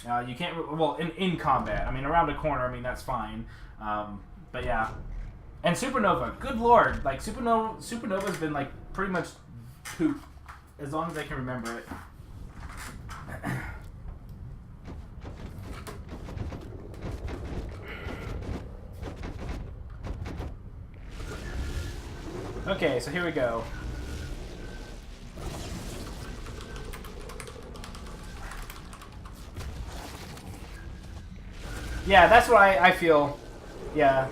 You can't, well, in combat. I mean, around a corner, I mean, that's fine. But yeah. And Supernova, good lord. Like, Supernova's been, like, pretty much poop as long as I can remember it. Okay, so here we go. Yeah, that's what I feel. Yeah.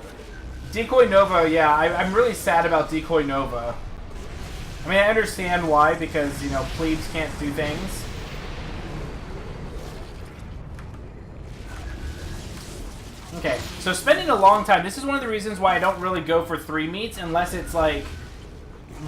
Decoy Nova, yeah, I'm really sad about Decoy Nova. I mean, I understand why, because, you know, plebes can't do things. Okay, so spending a long time, this is one of the reasons why I don't really go for 3 meats unless it's, like,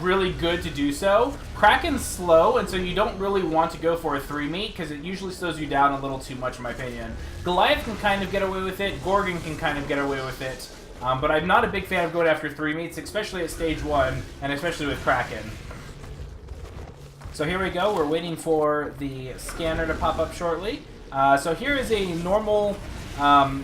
really good to do so. Kraken's slow, and so you don't really want to go for a 3 meat because it usually slows you down a little too much, in my opinion. Goliath can kind of get away with it. Gorgon can kind of get away with it. But I'm not a big fan of going after 3 meats, especially at stage 1, and especially with Kraken. So here we go. We're waiting for the scanner to pop up shortly. So here is a normal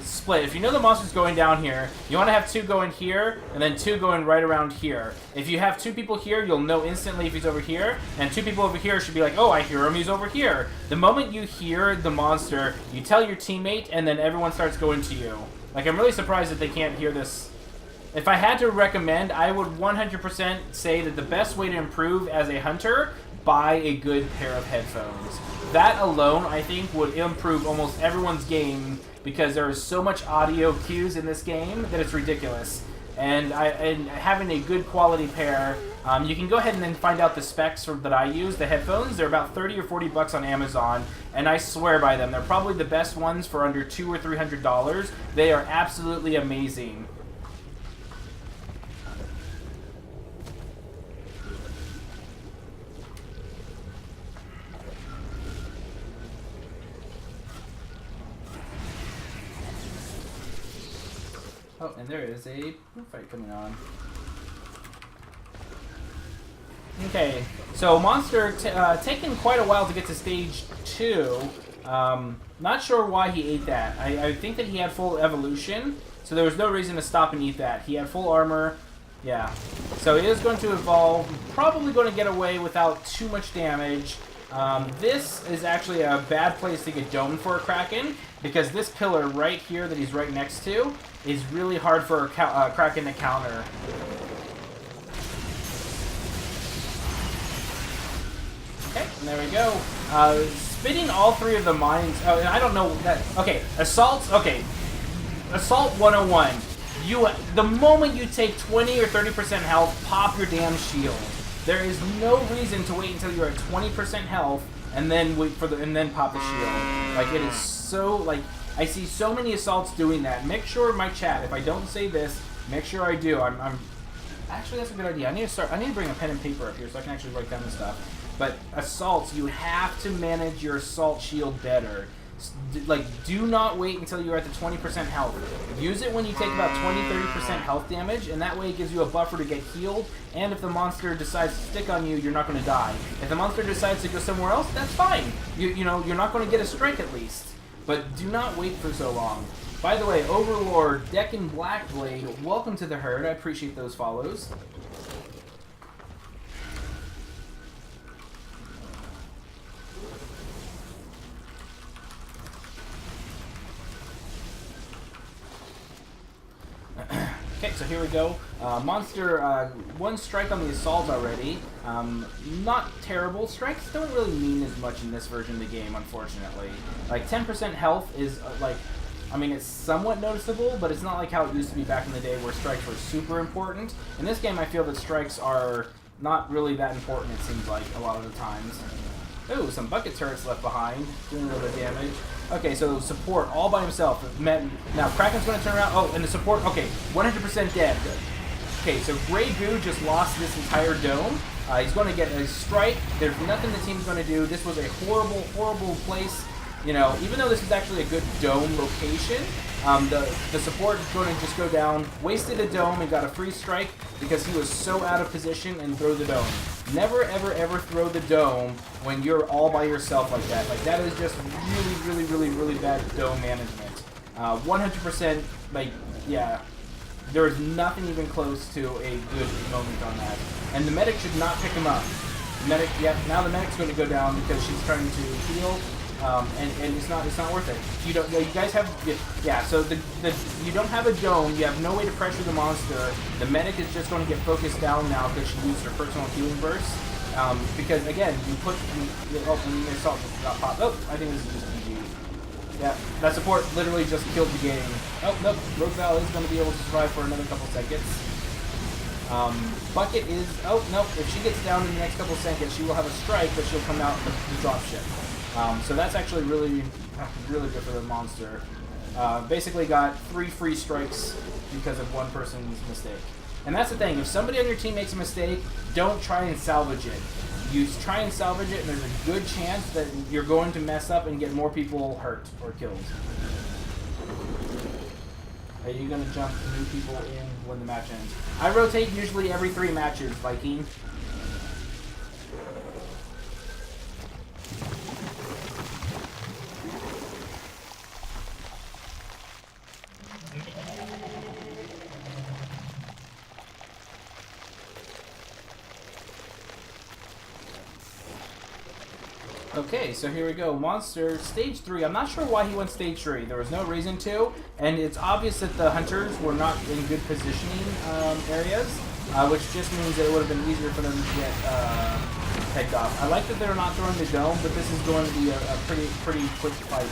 split. If you know the monster's going down here, you want to have 2 going here, and then 2 going right around here. If you have 2 people here, you'll know instantly if he's over here, and 2 people over here should be like, oh, I hear him, he's over here. The moment you hear the monster, you tell your teammate, and then everyone starts going to you. Like, I'm really surprised that they can't hear this. If I had to recommend, I would 100% say that the best way to improve as a hunter, buy a good pair of headphones. That alone, I think, would improve almost everyone's game, because there is so much audio cues in this game that it's ridiculous. And having a good quality pair, you can go ahead and then find out the specs that I use. The headphones, they're about 30 or 40 bucks on Amazon, and I swear by them. They're probably the best ones for under $200 or $300. They are absolutely amazing. Oh, and there is a fight coming on. Okay, so monster taking quite a while to get to stage 2. Not sure why he ate that. I think that he had full evolution, so there was no reason to stop and eat that. He had full armor. Yeah. So he is going to evolve. Probably going to get away without too much damage. This is actually a bad place to get domed for a Kraken, because this pillar right here that he's right next to is really hard for a Kraken to counter. Okay, and there we go. Spitting all 3 of the mines. Oh, and I don't know that. Okay, assaults. Okay, assault 101. The moment you take 20 or 30% health, pop your damn shield. There is no reason to wait until you're at 20% health and then wait for and then pop the shield. Like, it is so, like, I see so many assaults doing that. Make sure in my chat, if I don't say this, make sure I do. Actually, that's a good idea. I need to bring a pen and paper up here so I can actually write down the stuff. But assaults, you have to manage your assault shield better. Like, do not wait until you're at the 20% health. Use it when you take about 20-30% health damage, and that way it gives you a buffer to get healed, and if the monster decides to stick on you, you're not going to die. If the monster decides to go somewhere else, that's fine. You know, you're not going to get a strike at least. But do not wait for so long. By the way, Overlord, Deccan Blackblade, welcome to the herd. I appreciate those follows. Okay, so here we go. Monster, 1 strike on the assault already. Not terrible. Strikes don't really mean as much in this version of the game, unfortunately. Like, 10% health is, like, I mean, it's somewhat noticeable, but it's not like how it used to be back in the day where strikes were super important. In this game, I feel that strikes are not really that important, it seems like, a lot of the times. Ooh, some bucket turrets left behind, doing a little bit of damage. Okay, so support all by himself. Now, Kraken's going to turn around. Oh, and the support, okay, 100% dead. Okay, so Grey Goo just lost this entire dome. He's going to get a strike. There's nothing the team's going to do. This was a horrible, horrible place. You know, even though this is actually a good dome location, The support is going to just go down. Wasted a dome and got a free strike because he was so out of position and throw the dome. Never, ever, ever throw the dome when you're all by yourself like that. Like, that is just really, really, really, really bad dome management. 100%, like, yeah. There is nothing even close to a good moment on that. And the medic should not pick him up. Medic, yeah, now the medic's going to go down because she's trying to heal. And it's not worth it. You don't. You guys have, yeah. So you don't have a dome. You have no way to pressure the monster. The medic is just going to get focused down now because she used her personal healing burst. Because again, you put. The assault got popped. Oh, I think this is just PG. Yeah, that support literally just killed the game. Oh nope, Rogueval is going to be able to survive for another couple seconds. Bucket is. Oh no, if she gets down in the next couple seconds, she will have a strike, but she'll come out the dropship. So that's actually really, really good for the monster. Basically got 3 free strikes because of one person's mistake. And that's the thing, if somebody on your team makes a mistake, don't try and salvage it. You try and salvage it and there's a good chance that you're going to mess up and get more people hurt or killed. Are you going to jump new people in when the match ends? I rotate usually every 3 matches, Viking. Okay, so here we go. Monster, stage 3. I'm not sure why he went stage 3. There was no reason to, and it's obvious that the hunters were not in good positioning areas, which just means that it would have been easier for them to get pegged off. I like that they're not throwing the dome, but this is going to be a pretty quick fight.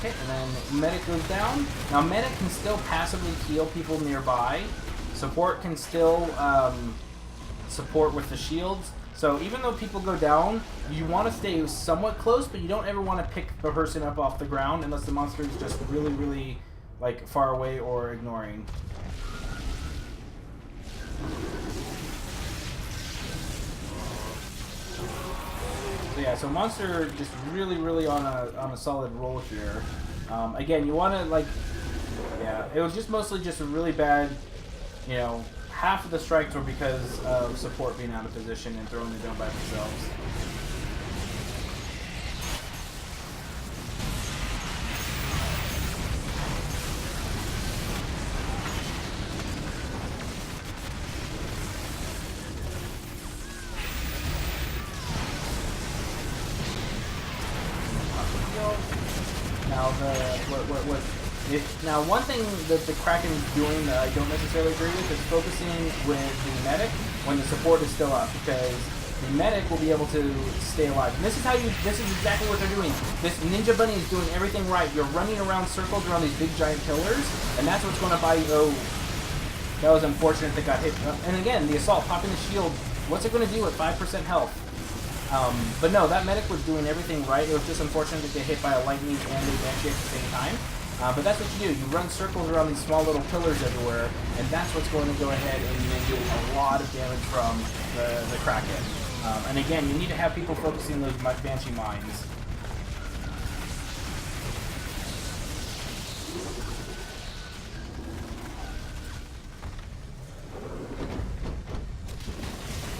Okay, and then medic goes down. Now medic can still passively heal people nearby. Support can still support with the shields. So even though people go down, you want to stay somewhat close, but you don't ever want to pick the person up off the ground unless the monster is just really, really like far away or ignoring. So yeah, so monster just really, really on a solid roll here. Again, you want to like, yeah, it was just mostly just a really bad, you know, half of the strikes were because of support being out of position and throwing the dome by themselves. Now, one thing that the Kraken is doing that I don't necessarily agree with is focusing with the medic when the support is still up, because the medic will be able to stay alive. And this is exactly what they're doing. This Ninja Bunny is doing everything right. You're running around circles around these big giant pillars, and that's what's going to buy you. Oh, that was unfortunate that got hit. And again, the assault, popping the shield, what's it going to do at 5% health? But no, that medic was doing everything right. It was just unfortunate to get hit by a lightning and a banshee at the same time. But that's what you do. You run circles around these small little pillars everywhere, and that's what's going to go ahead and then do a lot of damage from the Kraken. And again, you need to have people focusing those banshee mines.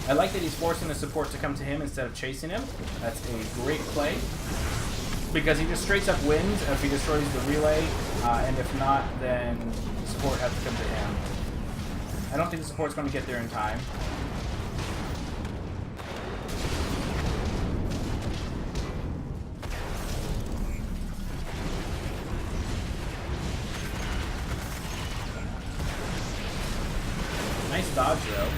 I like that he's forcing the support to come to him instead of chasing him. That's a great play, because he just straight up wins if he destroys the relay, and if not, then the support has to come to him. I don't think the support's going to get there in time. Nice dodge, though.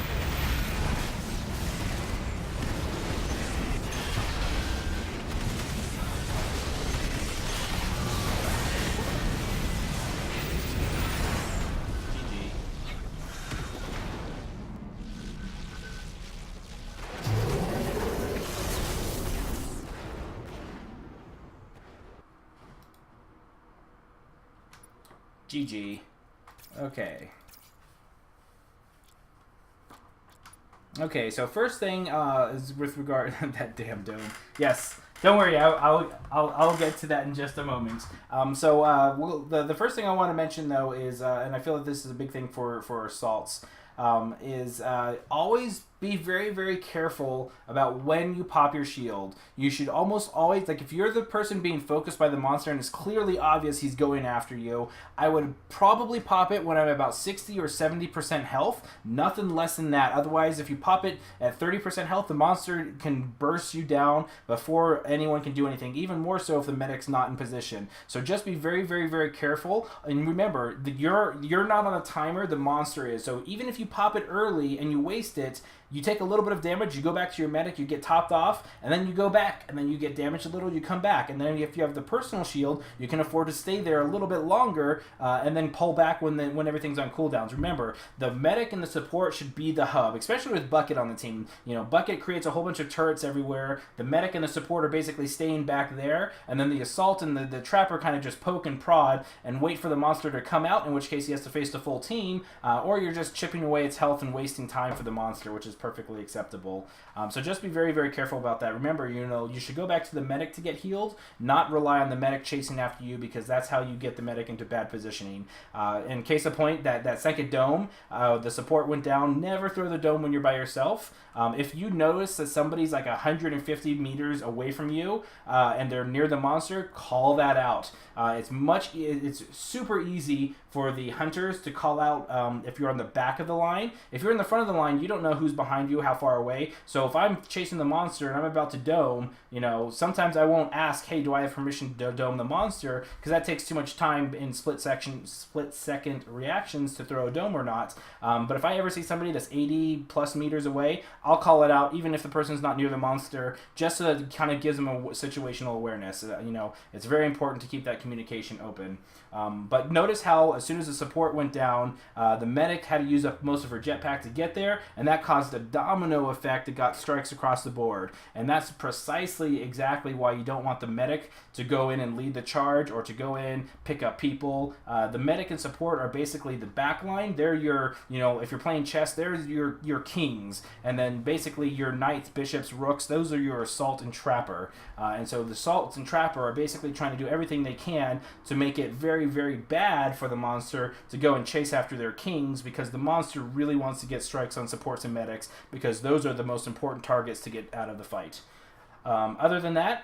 GG. Okay. Okay, so first thing is with regard that damn dome. Yes, don't worry. I'll get to that in just a moment. The first thing I want to mention though is, and I feel that this is a big thing for assaults, is always be very, very careful about when you pop your shield. You should almost always, like if you're the person being focused by the monster and it's clearly obvious he's going after you, I would probably pop it when I'm about 60 or 70% health, nothing less than that. Otherwise, if you pop it at 30% health, the monster can burst you down before anyone can do anything, even more so if the medic's not in position. So just be very, very, very careful, and remember that you're not on a timer, the monster is. So even if you pop it early and you waste it, you take a little bit of damage, you go back to your medic, you get topped off, and then you go back, and then you get damaged a little, you come back. And then if you have the personal shield, you can afford to stay there a little bit longer, and then pull back when everything's on cooldowns. Remember, the medic and the support should be the hub, especially with Bucket on the team. You know, Bucket creates a whole bunch of turrets everywhere. The medic and the support are basically staying back there, and then the assault and the trapper kind of just poke and prod and wait for the monster to come out, in which case he has to face the full team, or you're just chipping away its health and wasting time for the monster, which is perfectly acceptable. So just be very, very careful about that. Remember, you should go back to the medic to get healed, not rely on the medic chasing after you, because that's how you get the medic into bad positioning. In case of point, that second dome, the support went down. Never throw the dome when you're by yourself. If you notice that somebody's like 150 meters away from you and they're near the monster, call that out. It's super easy for the hunters to call out if you're on the back of the line. If you're in the front of the line, you don't know who's behind you, how far away. So if I'm chasing the monster and I'm about to dome, sometimes I won't ask, hey, do I have permission to dome the monster? Because that takes too much time in split-second reactions to throw a dome or not. But if I ever see somebody that's 80 plus meters away, I'll call it out, even if the person's not near the monster, just so that it kind of gives them a situational awareness. It's very important to keep that communication open. But notice how as soon as the support went down, the medic had to use up most of her jetpack to get there, and that caused a domino effect that got strikes across the board. And that's precisely exactly why you don't want the medic to go in and lead the charge or to go in, pick up people. The medic and support are basically the back line. They're your, if you're playing chess, they're your kings. And then basically your knights, bishops, rooks, those are your assault and trapper. And so the assaults and trapper are basically trying to do everything they can to make it very, very bad for the monster to go and chase after their kings, because the monster really wants to get strikes on supports and medics, because those are the most important targets to get out of the fight. Other than that,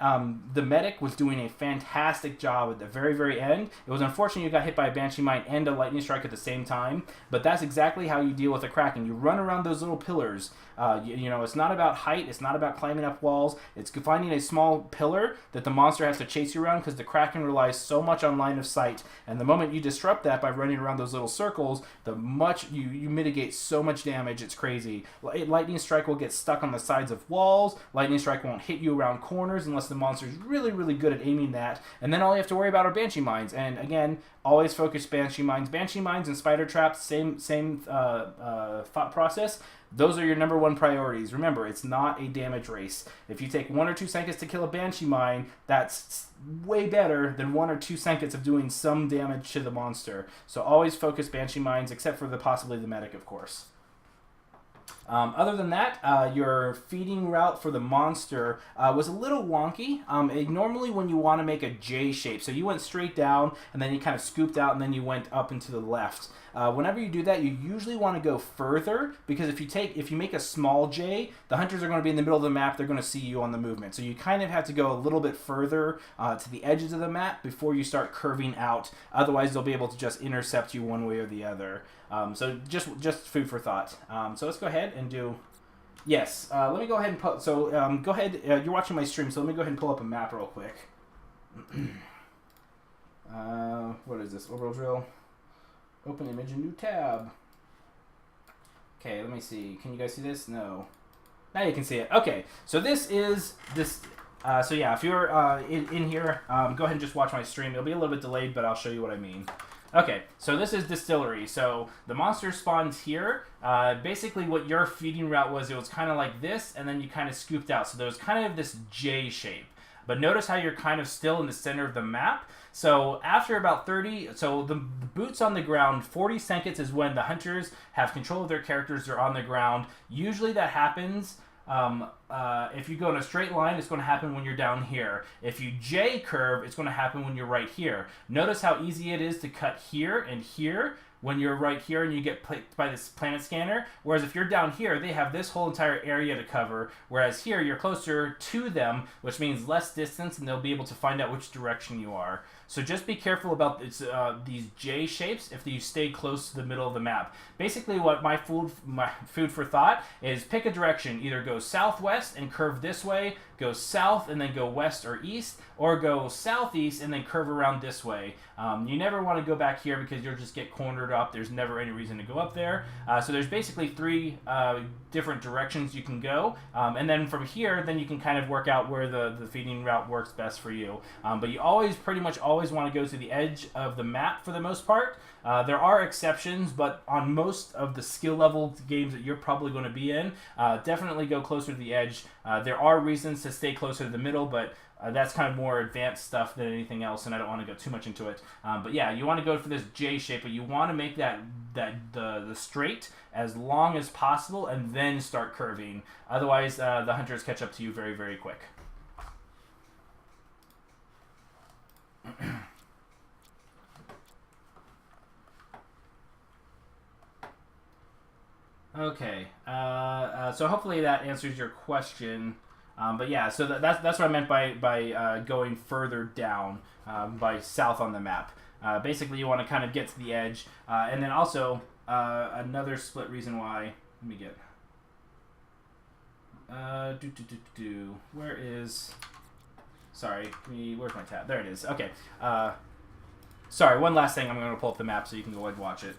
the medic was doing a fantastic job at the very, very end. It was unfortunate you got hit by a Banshee Mine and a Lightning Strike at the same time, but that's exactly how you deal with a Kraken. You run around those little pillars. It's not about height. It's not about climbing up walls. It's finding a small pillar that the monster has to chase you around, because the Kraken relies so much on line of sight. And the moment you disrupt that by running around those little circles, you mitigate so much damage. It's crazy. Lightning Strike will get stuck on the sides of walls. Lightning Strike won't hit you around corners unless the monster is really, really good at aiming that. And then all you have to worry about are Banshee Mines. And again, always focus Banshee Mines. Banshee Mines and Spider Traps, same thought process. Those are your number one priorities. Remember, it's not a damage race. If you take 1 or 2 seconds to kill a Banshee Mine, that's way better than 1 or 2 seconds of doing some damage to the monster. So always focus Banshee Mines, except for possibly the medic, of course. Other than that, your feeding route for the monster was a little wonky. Normally when you want to make a J shape, so you went straight down and then you kind of scooped out and then you went up and to the left. Whenever you do that, you usually want to go further, because if you make a small J, the hunters are going to be in the middle of the map. They're going to see you on the movement. So you kind of have to go a little bit further to the edges of the map before you start curving out. Otherwise, they'll be able to just intercept you one way or the other. So just food for thought. So let's go ahead and do. Yes, let me go ahead and put. So go ahead. You're watching my stream, so let me go ahead and pull up a map real quick. What is this? Orbital drill. Open image, a new tab. Okay, let me see. Can you guys see this? No. Now you can see it. Okay, so this is this. So yeah, if you're in here, go ahead and just watch my stream. It'll be a little bit delayed, but I'll show you what I mean. Okay, so this is distillery. So the monster spawns here. Basically what your feeding route was, it was kind of like this, and then you kind of scooped out. So there was kind of this J shape. But notice how you're kind of still in the center of the map. So after about 30, so the boots on the ground, 40 seconds is when the hunters have control of their characters. They're on the ground. Usually that happens. If you go in a straight line, it's going to happen when you're down here. If you J curve, it's going to happen when you're right here. Notice how easy it is to cut here and here when you're right here and you get picked by this planet scanner. Whereas if you're down here, they have this whole entire area to cover. Whereas here, you're closer to them, which means less distance, and they'll be able to find out which direction you are. So just be careful about these J shapes if you stay close to the middle of the map. Basically, what my food for thought is pick a direction. Either go southwest and curve this way, go south and then go west or east, or go southeast and then curve around this way. You never want to go back here because you'll just get cornered up. There's never any reason to go up there. So there's basically 3 different directions you can go. And then from here, then you can kind of work out where the feeding route works best for you. But you pretty much always want to go to the edge of the map for the most part. There are exceptions, but on most of the skill level games that you're probably going to be in, definitely go closer to the edge. There are reasons to stay closer to the middle, but that's kind of more advanced stuff than anything else, and I don't want to go too much into it. But yeah, you want to go for this J shape, but you want to make the straight as long as possible, and then start curving. Otherwise, the hunters catch up to you very, very quick. Okay, so hopefully that answers your question. But yeah, so that's what I meant by going further down, by south on the map. Basically, you want to kind of get to the edge, and then also another split reason why. Let me get. Where is? Sorry, where's my tab? There it is. Okay. Sorry, one last thing. I'm going to pull up the map so you can go ahead and watch it.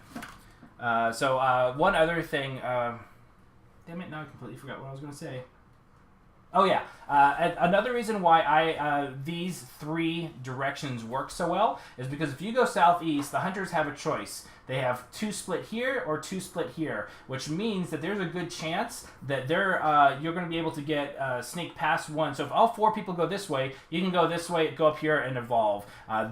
So one other thing. Damn it! Now I completely forgot what I was going to say. Oh yeah, another reason why these 3 directions work so well is because if you go southeast, the hunters have a choice. They have 2 split here or 2 split here, which means that there's a good chance that you're going to be able to get sneak past one. So if all 4 people go this way, you can go this way, go up here, and evolve.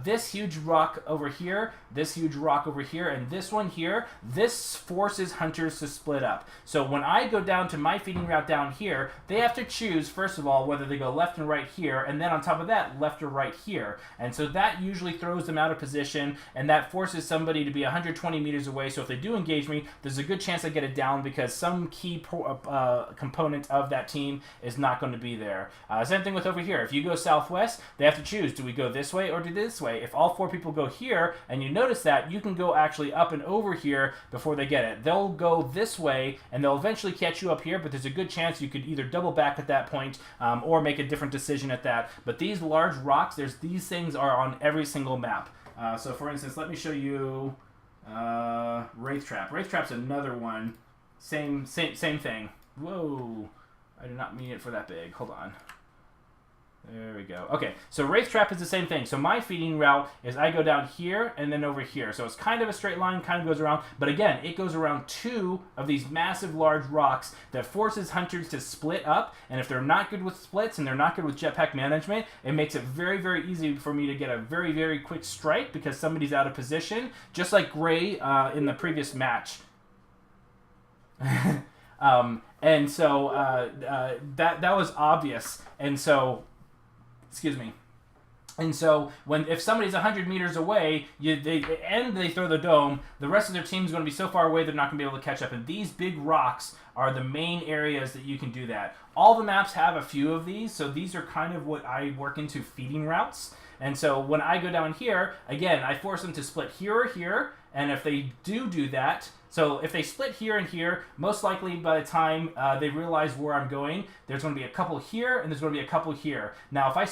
This huge rock over here, this huge rock over here, and this one here, this forces hunters to split up. So when I go down to my feeding route down here, they have to choose, first of all, whether they go left and right here, and then on top of that, left or right here. And so that usually throws them out of position, and that forces somebody to be 120 meters away. So if they do engage me, there's a good chance I get it down because some key component of that team is not going to be there. Same thing with over here. If you go southwest, they have to choose, do we go this way or do this way? If all 4 people go here, and you notice that, you can go actually up and over here before they get it. They'll go this way, and they'll eventually catch you up here, but there's a good chance you could either double back at that point or make a different decision at that. But these large rocks, these things are on every single map. So for instance, let me show you Wraith Trap. Wraith Trap's another one. Same thing. Whoa. I did not mean it for that big. Hold on. There we go. Okay, so Wraith Trap is the same thing. So my feeding route is I go down here and then over here. So it's kind of a straight line, kind of goes around. But again, it goes around 2 of these massive large rocks that forces hunters to split up. And if they're not good with splits and they're not good with jetpack management, it makes it very, very easy for me to get a very, very quick strike because somebody's out of position. Just like Gray in the previous match. And so that was obvious. And so... Excuse me. And so if somebody's 100 meters away, they throw the dome, the rest of their team is going to be so far away they're not going to be able to catch up. And these big rocks are the main areas that you can do that. All the maps have a few of these, so these are kind of what I work into feeding routes. And so when I go down here, again, I force them to split here or here. And if they do that, so if they split here and here, most likely by the time they realize where I'm going, there's going to be a couple here and there's going to be a couple here. Now, if I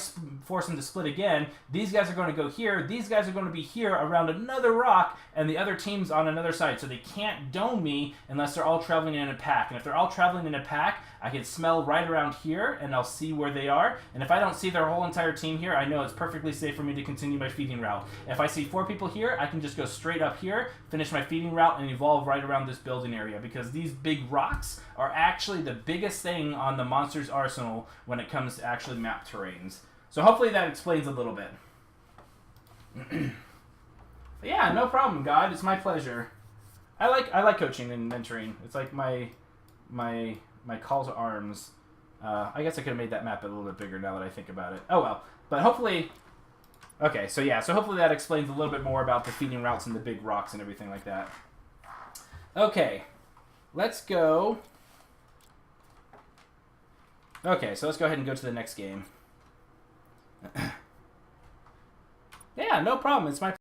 force them to split again, these guys are going to go here, these guys are going to be here around another rock, and the other team's on another side. So they can't dome me unless they're all traveling in a pack. And if they're all traveling in a pack, I can smell right around here, and I'll see where they are. And if I don't see their whole entire team here, I know it's perfectly safe for me to continue my feeding route. If I see 4 people here, I can just go straight up here, finish my feeding route, and evolve right around this building area, because these big rocks are actually the biggest thing on the monster's arsenal when it comes to actually map terrains. So hopefully that explains a little bit. But yeah, no problem, God. It's my pleasure. I like coaching and mentoring. It's like my call to arms. I guess I could have made that map a little bit bigger now that I think about it. Oh well. But hopefully... Okay, so yeah. So hopefully that explains a little bit more about the feeding routes and the big rocks and everything like that. Okay. Let's go... Okay, so let's go ahead and go to the next game. Yeah, no problem. It's my